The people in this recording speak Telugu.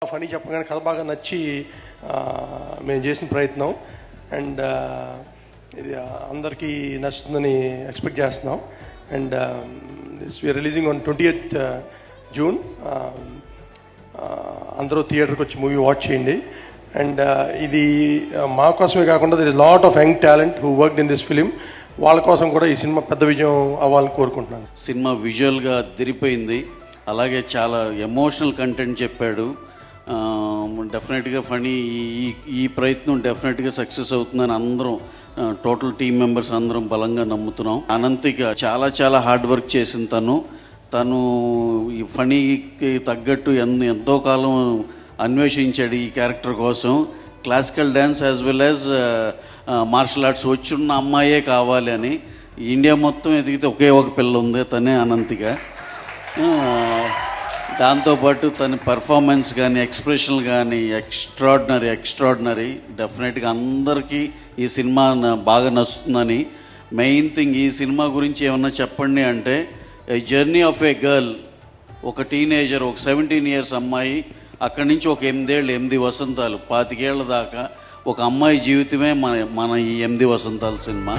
ఫనీ చెప్పగానే కథ బాగా నచ్చి మేము చేసిన ప్రయత్నం అండ్ ఇది అందరికీ నచ్చుతుందని ఎక్స్పెక్ట్ చేస్తున్నాం and we are releasing on 20th June. అందరూ థియేటర్కి వచ్చి మూవీ వాచ్ చేయండి అండ్ ఇది మా కోసమే కాకుండా there is lot of young talent who worked in this film. వాళ్ళ కోసం కూడా ఈ సినిమా పెద్ద విజయం అవ్వాలని కోరుకుంటున్నాను. సినిమా విజువల్గా అదిరిపోయింది, అలాగే చాలా ఎమోషనల్ కంటెంట్ చెప్పాడు. డెఫినెట్గా ఫనీ ఈ ప్రయత్నం డెఫినెట్గా సక్సెస్ అవుతుందని అందరం టోటల్ టీమ్ మెంబర్స్ అందరం బలంగా నమ్ముతున్నాం. అనంతిక చాలా చాలా హార్డ్ వర్క్ చేసిన తను ఈ ఫనీకి తగ్గట్టు ఎంతో కాలం అన్వేషించాడు ఈ క్యారెక్టర్ కోసం. Classical dance as well as martial arts వచ్చున్న అమ్మాయే కావాలి అని. ఇండియా మొత్తం ఎదిగితే ఒకే ఒక పిల్ల ఉంది, తనే అనంతిక. దాంతోపాటు తన పర్ఫార్మెన్స్ కానీ ఎక్స్ప్రెషన్ కానీ ఎక్స్ట్రాడినరీ. డెఫినెట్గా అందరికీ ఈ సినిమా బాగా నచ్చుతుందని. మెయిన్ థింగ్ ఈ సినిమా గురించి ఏమన్నా చెప్పండి అంటే, ఏ జర్నీ ఆఫ్ ఏ గర్ల్, ఒక టీనేజర్, ఒక 17 years అమ్మాయి, అక్కడి నుంచి ఒక 8 వసంతాలు 25 ఏళ్ల దాకా ఒక అమ్మాయి జీవితమే మన ఈ 8 వసంతాల సినిమా.